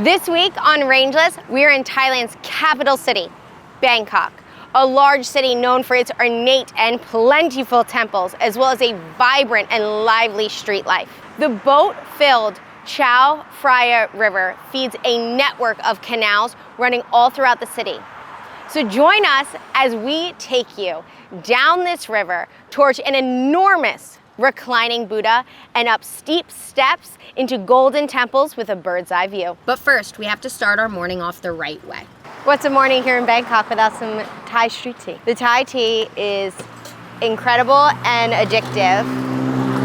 This week on Rangeless, we are in Thailand's capital city, Bangkok, a large city known for its ornate and plentiful temples, as well as a vibrant and lively street life. The boat-filled Chao Phraya River feeds a network of canals running all throughout the city. So join us as we take you down this river towards an enormous reclining Buddha and up steep steps into golden temples with a bird's eye view. But first, we have to start our morning off the right way. What's a morning here in Bangkok without some Thai street tea? The Thai tea is incredible and addictive.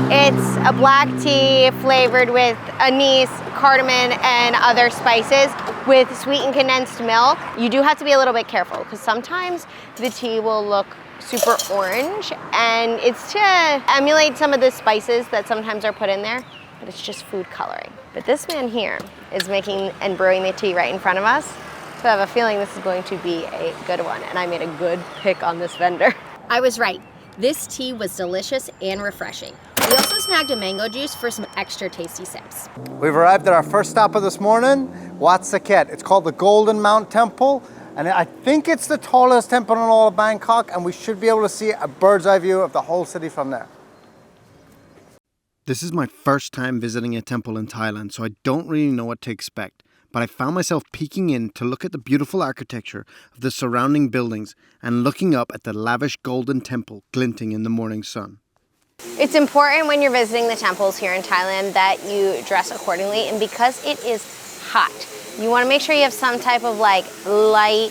It's a black tea flavored with anise, cardamom, and other spices with sweetened condensed milk. You do have to be a little bit careful because sometimes the tea will look super orange, and it's to emulate some of the spices that sometimes are put in there, but it's just food coloring. But this man here is making and brewing the tea right in front of us, so I have a feeling this is going to be a good one, and I made a good pick on this vendor. I was right. This tea was delicious and refreshing. We also snagged a mango juice for some extra tasty sips. We've arrived at our first stop of this morning, Wat Saket. It's called the Golden Mount Temple, and I think it's the tallest temple in all of Bangkok, and we should be able to see a bird's eye view of the whole city from there. This is my first time visiting a temple in Thailand, so I don't really know what to expect. But I found myself peeking in to look at the beautiful architecture of the surrounding buildings and looking up at the lavish golden temple glinting in the morning sun. It's important when you're visiting the temples here in Thailand that you dress accordingly, and because it is hot, you want to make sure you have some type of like light,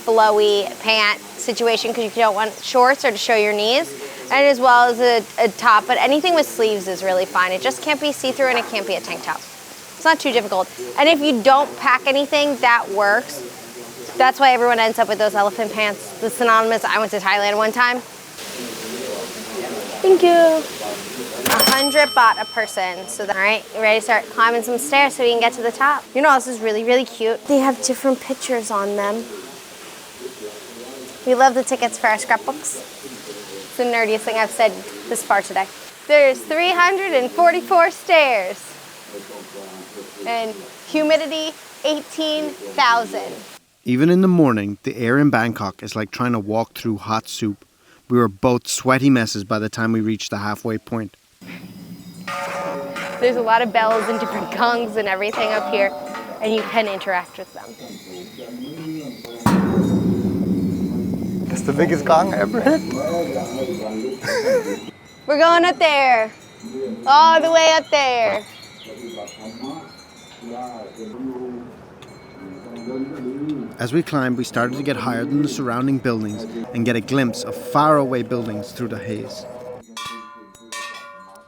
flowy pant situation because you don't want shorts or to show your knees, and as well as a top, but anything with sleeves is really fine. It just can't be see-through and it can't be a tank top. It's not too difficult. And if you don't pack anything, that works. That's why everyone ends up with those elephant pants. The synonymous, I went to Thailand one time. Thank you. 100 baht a person. So, all right, you ready to start climbing some stairs so we can get to the top? You know, this is really, really cute. They have different pictures on them. We love the tickets for our scrapbooks. It's the nerdiest thing I've said this far today. There's 344 stairs. And humidity, 18,000. Even in the morning, the air in Bangkok is like trying to walk through hot soup. We were both sweaty messes by the time we reached the halfway point. There's a lot of bells and different gongs and everything up here, and you can interact with them. That's the biggest gong I ever hit. We're going up there. All the way up there. As we climbed, we started to get higher than the surrounding buildings and get a glimpse of faraway buildings through the haze.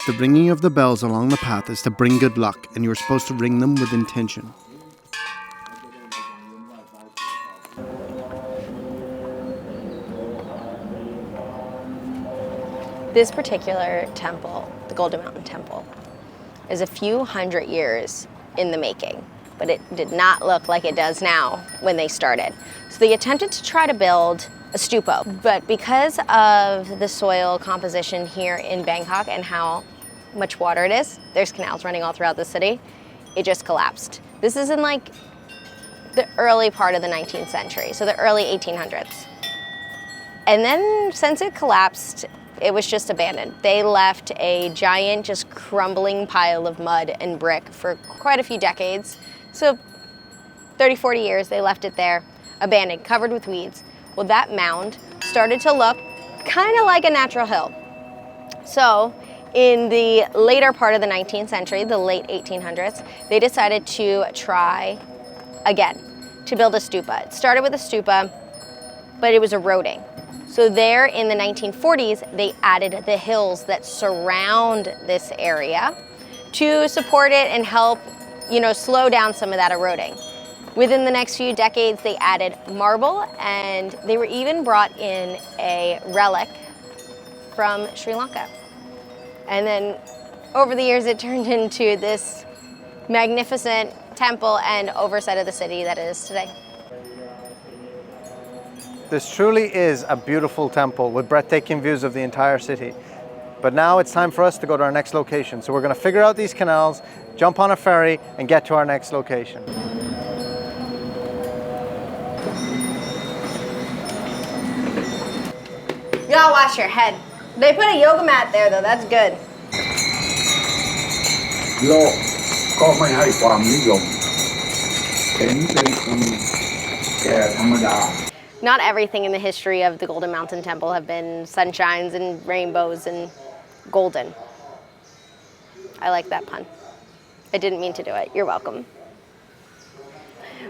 The ringing of the bells along the path is to bring good luck, and you're supposed to ring them with intention. This particular temple, the Golden Mountain Temple, is a few hundred years in the making, but it did not look like it does now when they started. So they attempted to try to build a stupa, but because of the soil composition here in Bangkok and how much water it is, there's canals running all throughout the city, it just collapsed. This is in like the early part of the 19th century, so the early 1800s. And then since it collapsed, it was just abandoned. They left a giant, just crumbling pile of mud and brick for quite a few decades. So 30, 40 years, they left it there, abandoned, covered with weeds. Well, that mound started to look kind of like a natural hill. So in the later part of the 19th century, the late 1800s, they decided to try again to build a stupa. It started with a stupa, but it was eroding. So there in the 1940s, they added the hills that surround this area to support it and help, slow down some of that eroding. Within the next few decades, they added marble, and they were even brought in a relic from Sri Lanka. And then over the years, it turned into this magnificent temple and oversight of the city that it is today. This truly is a beautiful temple with breathtaking views of the entire city. But now it's time for us to go to our next location. So we're going to figure out these canals, jump on a ferry, and get to our next location. You gotta wash your head. They put a yoga mat there though, that's good. โลกก็ไม่ให้ความนิยมเห็นเป็นคุณแก่ธรรมดา Not everything in the history of the Golden Mountain Temple have been sunshines and rainbows and golden. I like that pun. I didn't mean to do it. You're welcome.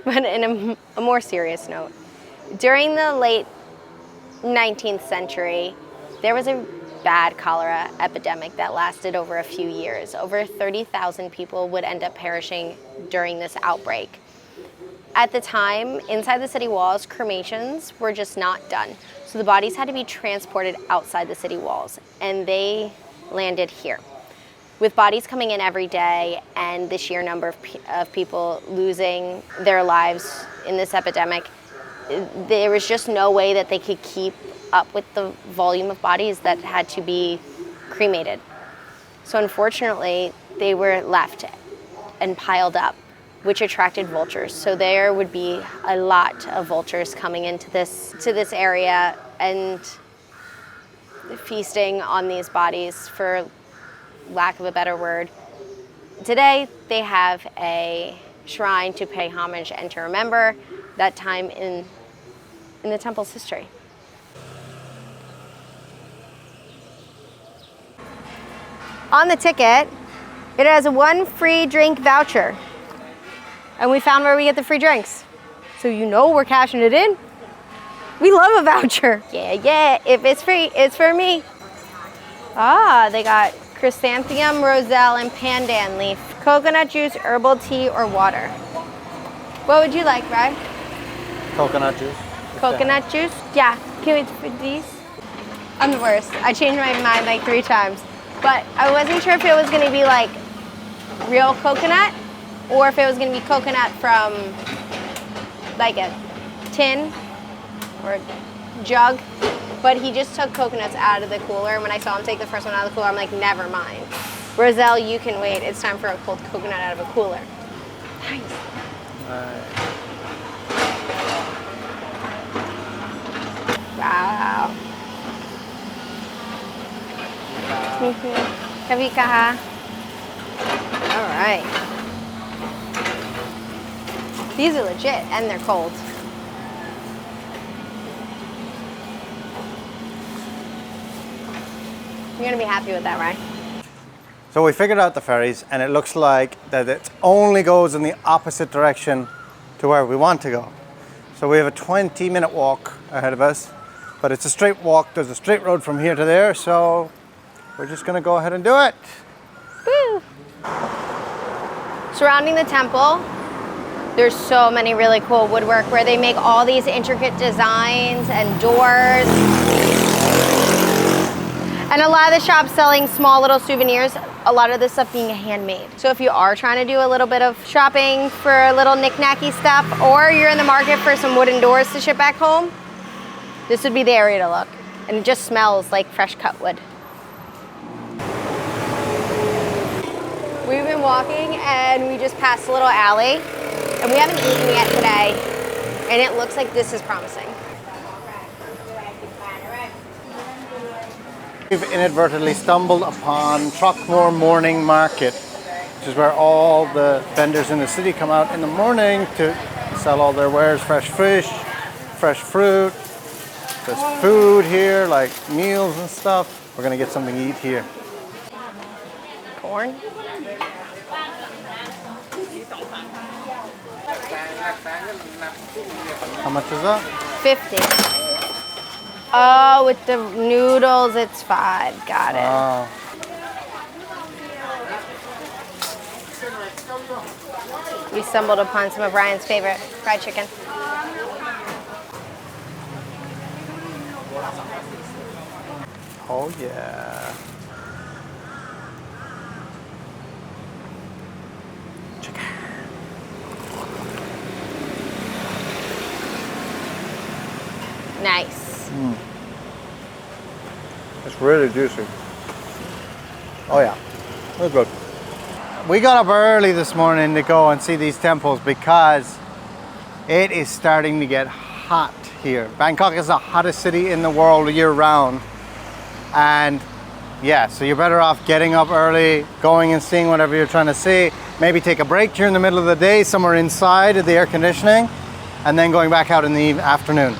But in a more serious note, during the late 19th century, there was a bad cholera epidemic that lasted over a few years. Over 30,000 people would end up perishing during this outbreak. At the time, inside the city walls, cremations were just not done. So the bodies had to be transported outside the city walls, and they landed here. With bodies coming in every day and the sheer number of people losing their lives in this epidemic, there was just no way that they could keep up with the volume of bodies that had to be cremated. So unfortunately, they were left and piled up, which attracted vultures. So there would be a lot of vultures coming into this area and feasting on these bodies, for lack of a better word. Today, they have a shrine to pay homage and to remember that time in the temple's history. On the ticket, it has a 1 free drink voucher. And we found where we get the free drinks. So you know we're cashing it in. We love a voucher. Yeah. If it's free, it's for me. Ah, they got chrysanthemum, roselle, and pandan leaf, coconut juice, herbal tea, or water. What would you like, Ryan? Coconut juice. Coconut juice? Yeah. Can we put these? I'm the worst. I changed my mind like 3 times. But I wasn't sure if it was going to be like real coconut or if it was going to be coconut from like a tin or a jug. But he just took coconuts out of the cooler. And when I saw him take the first one out of the cooler, I'm like, never mind. Roselle, you can wait. It's time for a cold coconut out of a cooler. Nice. Wow. Kavika. All right. These are legit and they're cold. You're gonna be happy with that, right? So we figured out the ferries, and it looks like that it only goes in the opposite direction to where we want to go. So we have a 20-minute walk ahead of us, but it's a straight walk. There's a straight road from here to there, so we're just gonna go ahead and do it. Woo! Surrounding the temple, there's so many really cool woodwork where they make all these intricate designs and doors. And a lot of the shops selling small little souvenirs, a lot of this stuff being handmade. So if you are trying to do a little bit of shopping for little knick-knacky stuff, or you're in the market for some wooden doors to ship back home, this would be the area to look. And it just smells like fresh cut wood. We've been walking and we just passed a little alley and we haven't eaten yet today and it looks like this is promising. We've inadvertently stumbled upon Throckmore Morning Market, which is where all the vendors in the city come out in the morning to sell all their wares, fresh fish, fresh fruit. There's food here, like meals and stuff. We're gonna get something to eat here. Corn? How much is that? 50. Oh, with the noodles, it's 5. Got it. Oh. We stumbled upon some of Ryan's favorite fried chicken. Oh yeah. Chicken. Nice. It's really juicy. Oh yeah, we're good. We got up early this morning to go and see these temples because it is starting to get hot here. Bangkok is the hottest city in the world year round. And yeah, so you're better off getting up early, going and seeing whatever you're trying to see. Maybe take a break during the middle of the day somewhere inside of the air conditioning, and then going back out in the afternoon.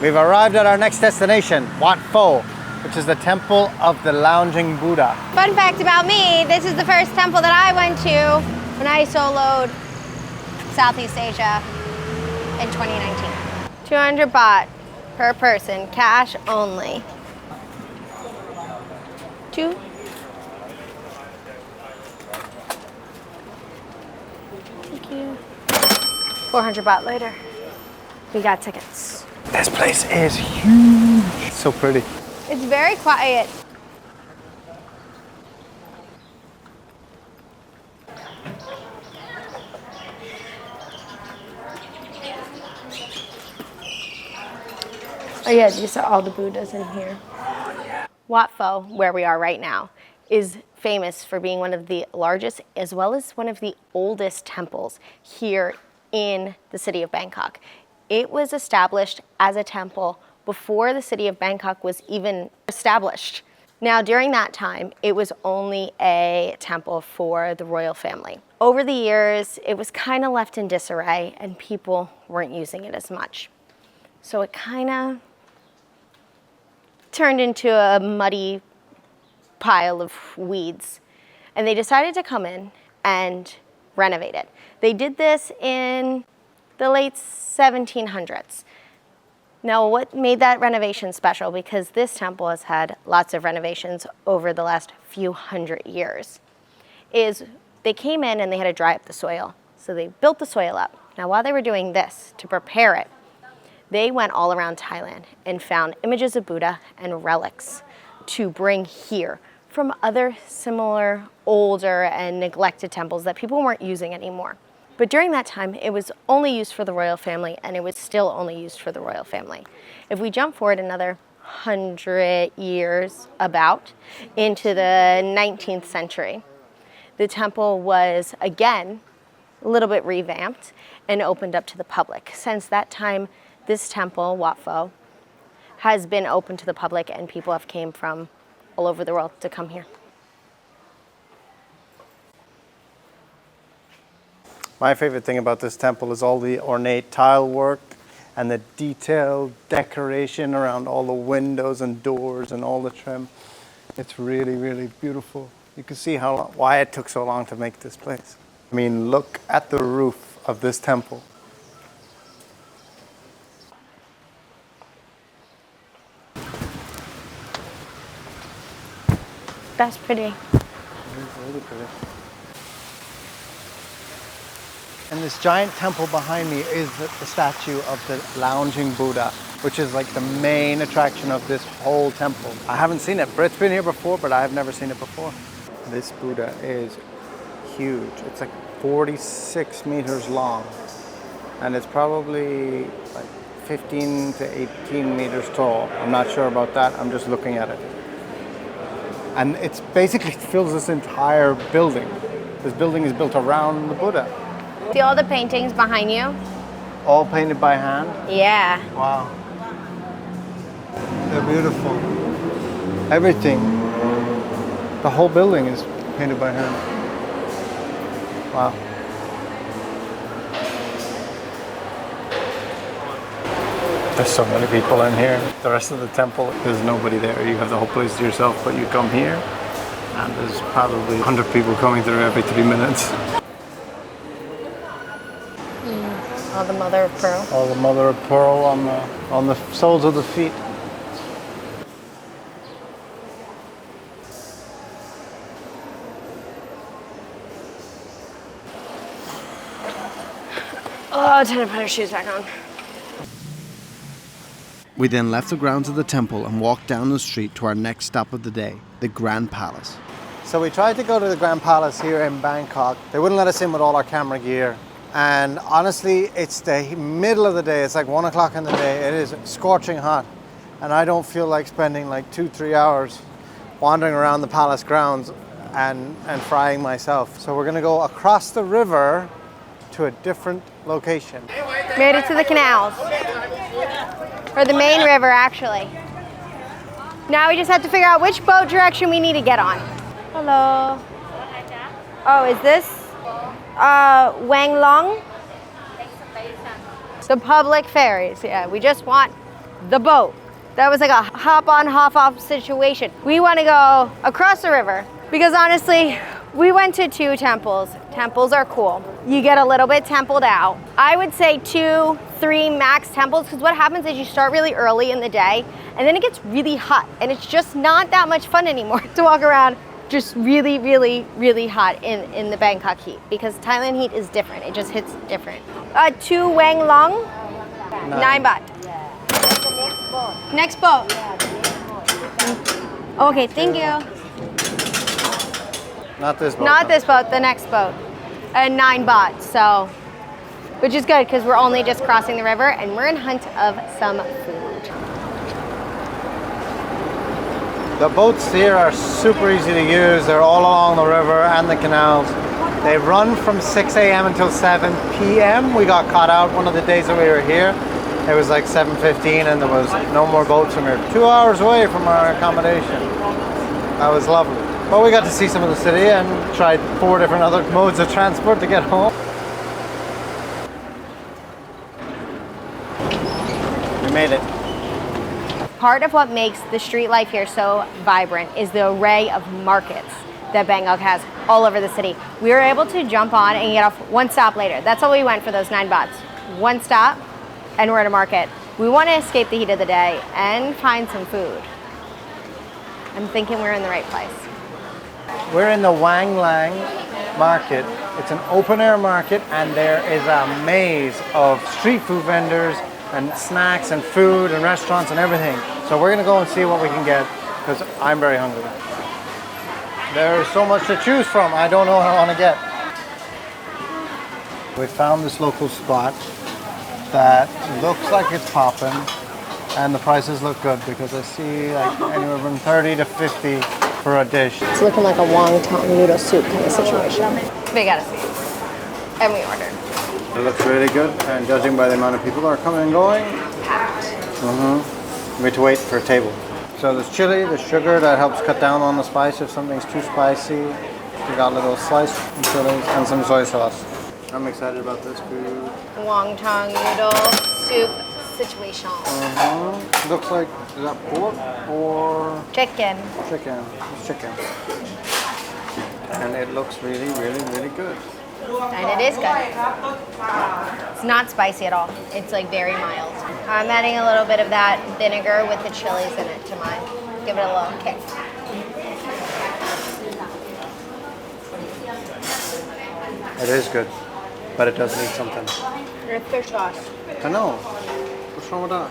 We've arrived at our next destination, Wat Pho, which is the Temple of the Lounging Buddha. Fun fact about me, this is the first temple that I went to when I soloed Southeast Asia in 2019. 200 baht per person, cash only. 2. Thank you. 400 baht later. We got tickets. This place is huge. It's so pretty. It's very quiet. Oh yeah, these are all the Buddhas in here. Wat Pho, where we are right now, is famous for being one of the largest as well as one of the oldest temples here in the city of Bangkok. It was established as a temple before the city of Bangkok was even established. Now, during that time, it was only a temple for the royal family. Over the years, it was kind of left in disarray and people weren't using it as much. So it kind of turned into a muddy pile of weeds. And they decided to come in and renovate it. They did this in the late 1700s. Now, what made that renovation special, because this temple has had lots of renovations over the last few hundred years, is they came in and they had to dry up the soil. So they built the soil up. Now, while they were doing this, to prepare it, they went all around Thailand and found images of Buddha and relics to bring here from other similar older and neglected temples that people weren't using anymore. But during that time, it was only used for the royal family, and it was still only used for the royal family. If we jump forward another 100 years about into the 19th century, the temple was again a little bit revamped and opened up to the public. Since that time, this temple, Wat Pho, has been open to the public, and people have came from all over the world to come here. My favorite thing about this temple is all the ornate tile work and the detailed decoration around all the windows and doors and all the trim. It's really, really beautiful. You can see why it took so long to make this place. I mean, look at the roof of this temple. That's pretty. It's really pretty. And this giant temple behind me is the statue of the lounging Buddha, which is like the main attraction of this whole temple. I haven't seen it. Britt's been here before, but I've never seen it before. This Buddha is huge. It's like 46 meters long, and it's probably like 15 to 18 meters tall. I'm not sure about that. I'm just looking at it. And it's basically fills this entire building. This building is built around the Buddha. See all the paintings behind you? All painted by hand? Yeah. Wow. They're beautiful. Everything. The whole building is painted by hand. Wow. There's so many people in here. The rest of the temple, there's nobody there. You have the whole place to yourself, but you come here and there's probably 100 people coming through every 3 minutes. All the mother of pearl. All the mother of pearl on the soles of the feet. Oh, time to put our shoes back on. We then left the grounds of the temple and walked down the street to our next stop of the day, the Grand Palace. So we tried to go to the Grand Palace here in Bangkok. They wouldn't let us in with all our camera gear. And honestly, it's the middle of the day. It's like 1 o'clock in the day. It is scorching hot. and I don't feel like spending like 2-3 hours wandering around the palace grounds and frying myself. So we're gonna go across the river to a different location. Made it to the canals. Or the main river, actually. Now we just have to figure out which boat direction we need to get on. Hello. Oh, is this Wang Lang? The public ferries, yeah. We just want the boat. That was like a hop-on, hop-off situation. We want to go across the river because honestly, we went to 2 temples. Temples are cool. You get a little bit templed out. I would say 2-3 max temples because what happens is you start really early in the day and then it gets really hot and it's just not that much fun anymore to walk around just really, really, really hot in the Bangkok heat because Thailand heat is different. It just hits different. 2 Wang Lang, 9 baht. Next boat. Okay, thank you. Not this boat. Not this boat, the next boat. 9 baht, so, which is good because we're only just crossing the river and we're in hunt of some food. The boats here are super easy to use. They're all along the river and the canals. They run from 6 a.m. until 7 p.m. We got caught out one of the days that we were here. It was like 7:15 and there was no more boats from here. 2 hours away from our accommodation. That was lovely. But we got to see some of the city and tried 4 different other modes of transport to get home. We made it. Part of what makes the street life here so vibrant is the array of markets that Bangkok has all over the city. We were able to jump on and get off 1 stop later. That's all we went for those 9 bahts. 1 stop and we're at a market. We want to escape the heat of the day and find some food. I'm thinking we're in the right place. We're in the Wang Lang Market. It's an open air market and there is a maze of street food vendors and snacks and food and restaurants and everything. So we're gonna go and see what we can get because I'm very hungry. There's so much to choose from. I don't know what I want to get. We found this local spot that looks like it's popping and the prices look good because I see like anywhere from 30 to 50 for a dish. It's looking like a wonton noodle soup kind of situation. We gotta see. And we ordered. It looks really good and judging by the amount of people that are coming and going, Packed. we have to wait for a table. So there's chili, there's sugar that helps cut down on the spice if something's too spicy. We got little sliced chilies and some soy sauce. I'm excited about this food. Wonton noodle soup situation. Looks like, is that pork or Chicken. chicken? It's chicken. And it looks really, really, really good. And it is good. It's not spicy at all. It's like very mild. I'm adding a little bit of that vinegar with the chilies in it to mine. Give it a little kick. It is good, but it does need something. Your fish sauce. I know. What's wrong with that?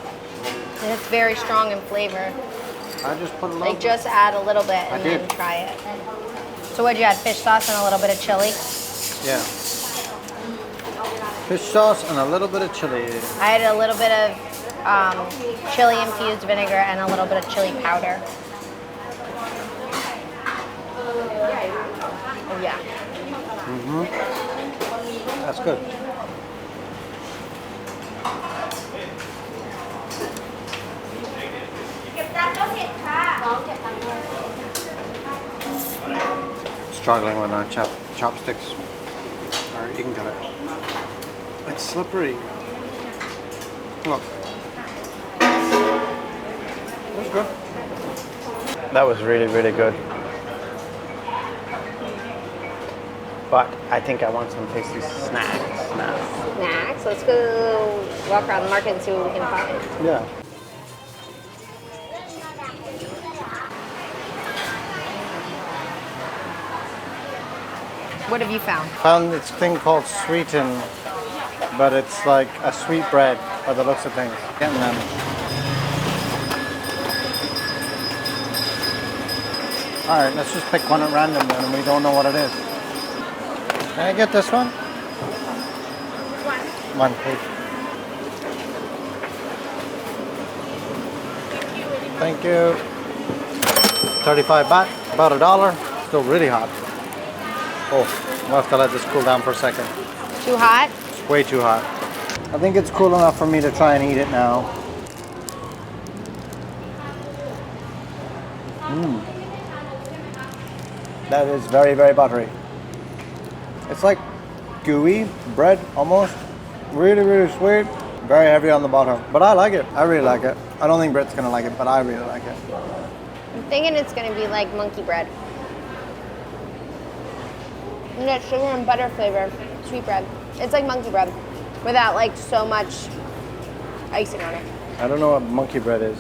And it's very strong in flavor. I just put a little. Like just add a little bit and then try it. So what'd you add? Fish sauce and a little bit of chili? Yeah. Fish sauce and a little bit of chili. I added a little bit of chili infused vinegar and a little bit of chili powder. Oh yeah. That's good. Struggling with our chopsticks or eating to it. It's slippery. Look. That's good. That was really, really good. But I think I want some tasty snacks now. Snacks? Let's go walk around the market and see what we can find. Yeah. What have you found? Found this thing called sweeten, but it's like a sweet bread by the looks of things. Getting them. All right, let's just pick one at random then, and we don't know what it is. Can I get this one? One, please. Thank you. 35 baht, about $1. Still really hot. Oh, we'll have to let this cool down for a second. Too hot? It's way too hot. I think it's cool enough for me to try and eat it now. That is very, very buttery. It's like gooey bread almost. Really, really sweet. Very heavy on the bottom. But I like it. I really like it. I don't think Brett's gonna like it, but I really like it. I'm thinking it's gonna be like monkey bread. You got sugar and butter flavor, sweet bread. It's like monkey bread without like so much icing on it. I don't know what monkey bread is.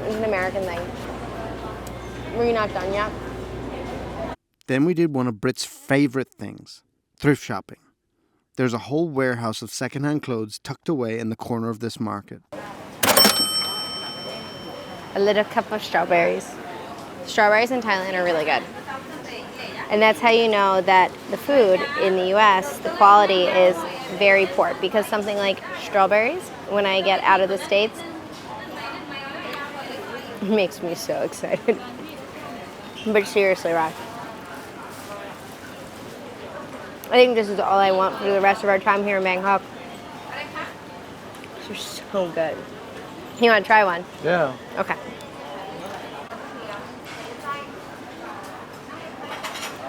It's an American thing. Were you not done yet? Then we did one of Brit's favorite things, thrift shopping. There's a whole warehouse of secondhand clothes tucked away in the corner of this market. A little cup of strawberries. Strawberries in Thailand are really good. And that's how you know that the food in the US, the quality is very poor. Because something like strawberries, when I get out of the States, it makes me so excited. But seriously, Raj, I think this is all I want for the rest of our time here in Bangkok. They're so good. You want to try one? Yeah. Okay.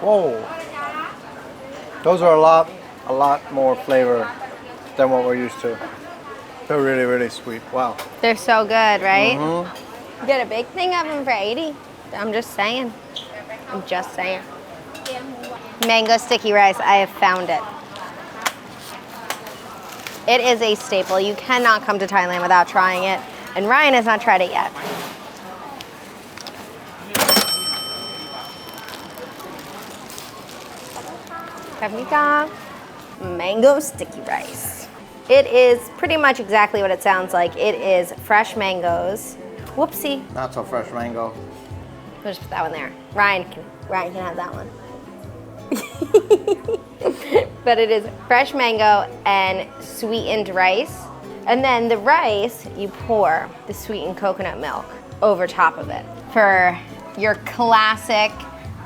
Whoa. Those are a lot more flavor than what we're used to. They're really, really sweet. Wow. They're so good, right? Mm-hmm. You get a big thing of them for 80. I'm just saying. Mango sticky rice, I have found it. It is a staple. You cannot come to Thailand without trying it. And Ryan has not tried it yet. Paprika, mango sticky rice. It is pretty much exactly what it sounds like. It is fresh mangoes. Whoopsie. Not so fresh mango. We'll just put that one there. Ryan can have that one. But it is fresh mango and sweetened rice. And then the rice, you pour the sweetened coconut milk over top of it for your classic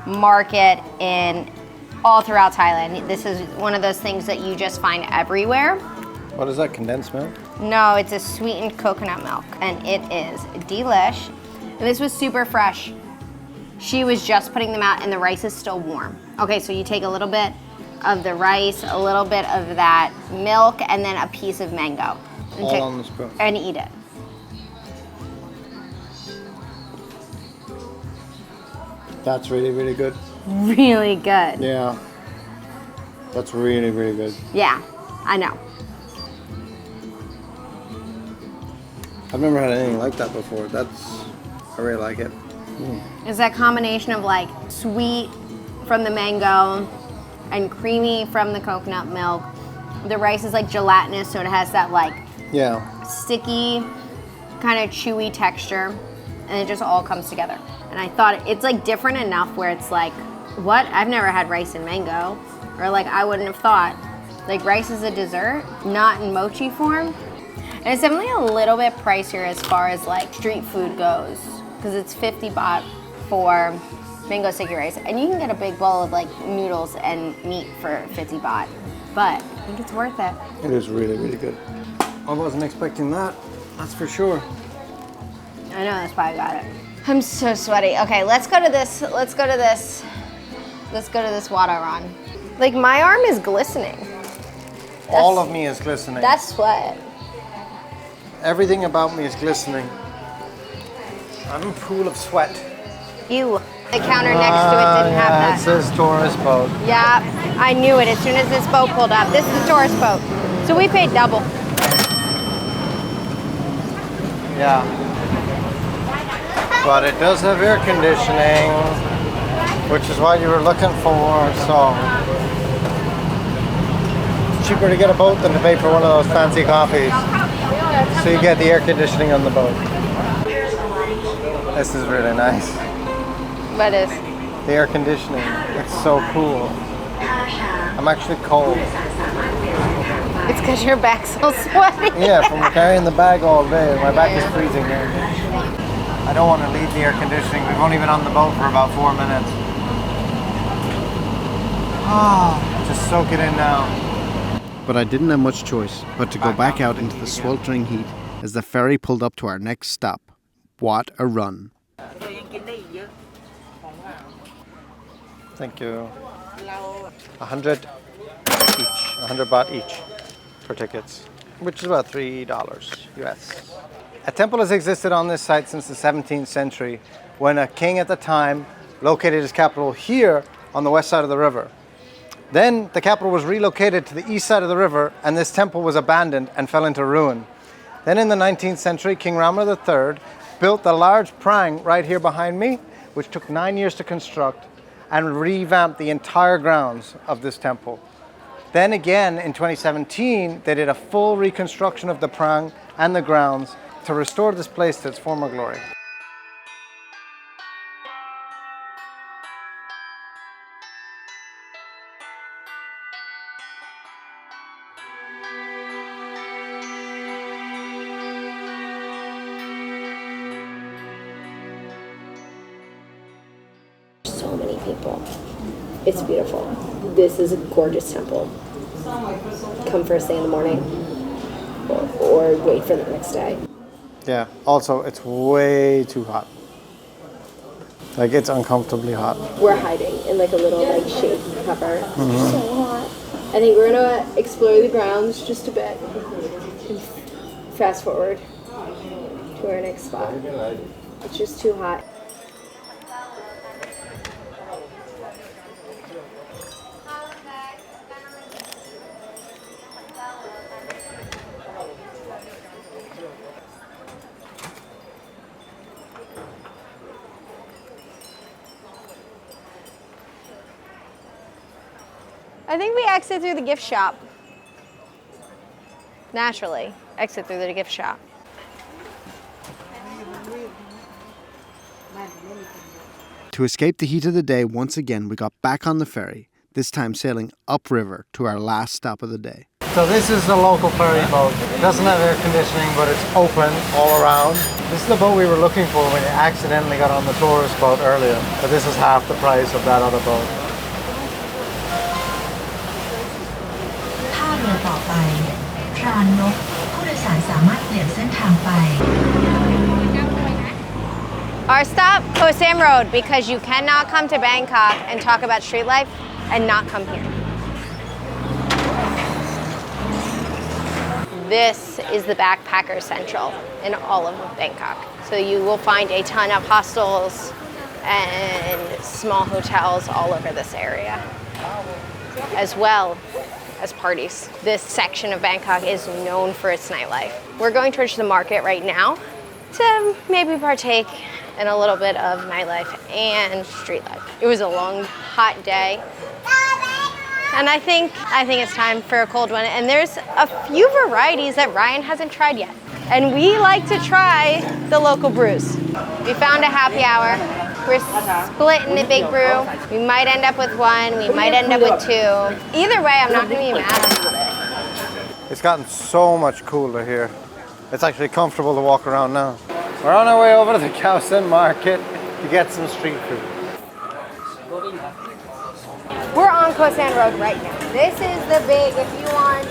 market in all throughout Thailand. This is one of those things that you just find everywhere. What is that, condensed milk? No, it's a sweetened coconut milk, and it is delish. And this was super fresh. She was just putting them out, and the rice is still warm. Okay, so you take a little bit of the rice, a little bit of that milk, and then a piece of mango. All on the spoon. And eat it. That's really, really good. Really good. Yeah. That's really, really good. Yeah, I know. I've never had anything like that before. I really like it. It's that combination of like sweet from the mango and creamy from the coconut milk. The rice is like gelatinous, so it has that like sticky, kind of chewy texture, and it just all comes together. And I thought it's like different enough where it's like, what? I've never had rice and mango, or like I wouldn't have thought. Like rice is a dessert, not in mochi form. And it's definitely a little bit pricier as far as like street food goes, because it's 50 baht for mango sticky rice, and you can get a big bowl of like noodles and meat for 50 baht. But I think it's worth it. It is really, really good. I wasn't expecting that. That's for sure. I know, that's why I got it. I'm so sweaty. Okay, let's go to this Wat Arun. Like my arm is glistening. All of me is glistening. That's sweat. Everything about me is glistening. I'm a pool of sweat. Ew. The counter next to it didn't have that. It says tourist boat. Yeah, I knew it as soon as this boat pulled up. This is a tourist boat. So we paid double. Yeah. But it does have air conditioning, which is what you were looking for, so it's cheaper to get a boat than to pay for one of those fancy coffees. So you get the air conditioning on the boat. This is really nice. What is? The air conditioning. It's so cool. I'm actually cold. It's because your back's so sweaty. Yeah, from carrying the bag all day. My back is freezing now. I don't want to leave the air conditioning. We've only been on the boat for about 4 minutes. Just soak it in now. But I didn't have much choice but to go back out into the sweltering heat as the ferry pulled up to our next stop, Wat Arun. Thank you. 100 each, 100 baht each for tickets, which is about $3 US. A temple has existed on this site since the 17th century when a king at the time located his capital here on the west side of the river. Then the capital was relocated to the east side of the river and this temple was abandoned and fell into ruin. Then in the 19th century, King Rama III built the large prang right here behind me, which took 9 years to construct, and revamped the entire grounds of this temple. Then again in 2017, they did a full reconstruction of the prang and the grounds to restore this place to its former glory. So many people. It's beautiful. This is a gorgeous temple. Come first thing in the morning or wait for the next day. Yeah, also it's way too hot. Like it's uncomfortably hot. We're hiding in like a little like shade cover. It's so hot. I think we're gonna explore the grounds just a bit. And fast forward to our next spot. It's just too hot. I think we exit through the gift shop. Naturally, exit through the gift shop. To escape the heat of the day, once again, we got back on the ferry, this time sailing upriver to our last stop of the day. So this is the local ferry boat. It doesn't have air conditioning, but it's open all around. This is the boat we were looking for when we accidentally got on the tourist boat earlier. But this is half the price of that other boat. Our stop, Khao San Road, because you cannot come to Bangkok and talk about street life and not come here. This is the backpacker central in all of Bangkok. So you will find a ton of hostels and small hotels all over this area, as well as parties. This section of Bangkok is known for its nightlife. We're going towards the market right now to maybe partake in a little bit of nightlife and street life. It was a long, hot day. And I think it's time for a cold one. And there's a few varieties that Ryan hasn't tried yet. And we like to try the local brews. We found a happy hour. We're splitting the big brew. We might end up with one, we might end up with two. Either way, I'm not gonna be mad about it. It's gotten so much cooler here. It's actually comfortable to walk around now. We're on our way over to the Khao San Market to get some street food. We're on Khao San Road right now. This is the big, if you want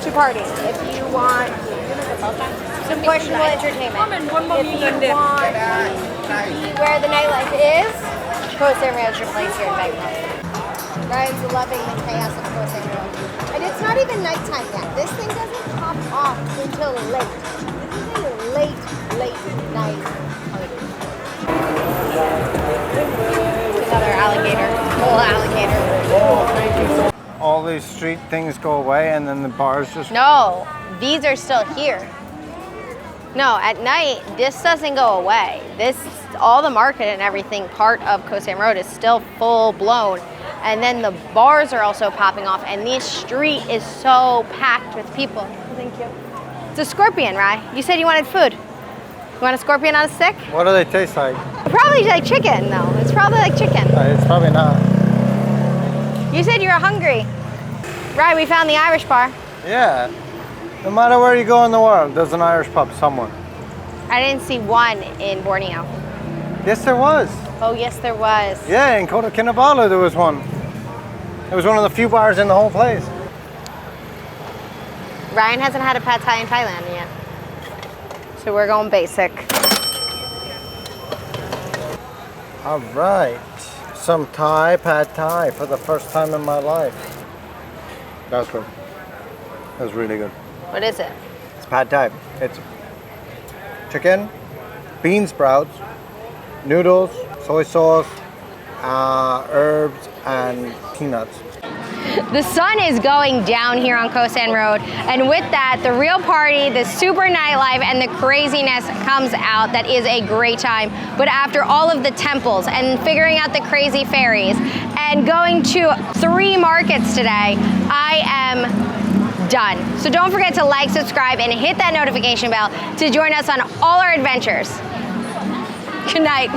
to party, if you want some questionable entertainment, if you want to be where the nightlife is, Khao San Road is your place here in Bangkok. Ryan's loving the chaos of Khao San Road. And it's not even nighttime yet. This thing doesn't pop off until late. This is a late night party. Another alligator, whole alligator. All these street things go away and then the bars just... No, these are still here. No, at night, this doesn't go away. All the market and everything, part of Khao San Road is still full blown. And then the bars are also popping off and this street is so packed with people. Thank you. It's a scorpion, Rai. You said you wanted food. You want a scorpion on a stick? What do they taste like? Probably like chicken, though. It's probably like chicken. It's probably not. You said you were hungry. Right, we found the Irish bar. Yeah. No matter where you go in the world, there's an Irish pub somewhere. I didn't see one in Borneo. Yes, there was. Oh, yes, there was. Yeah, in Kota Kinabalu there was one. It was one of the few bars in the whole place. Ryan hasn't had a pad thai in Thailand yet. So we're going basic. All right. Some Thai, pad Thai for the first time in my life. That was good. That was really good. What is it? It's pad Thai. It's chicken, bean sprouts, noodles, soy sauce, herbs, and peanuts. The sun is going down here on Khao San Road, and with that, the real party, the super nightlife, and the craziness comes out. That is a great time. But after all of the temples and figuring out the crazy ferries and going to 3 markets today, I am done. So don't forget to like, subscribe, and hit that notification bell to join us on all our adventures. Good night.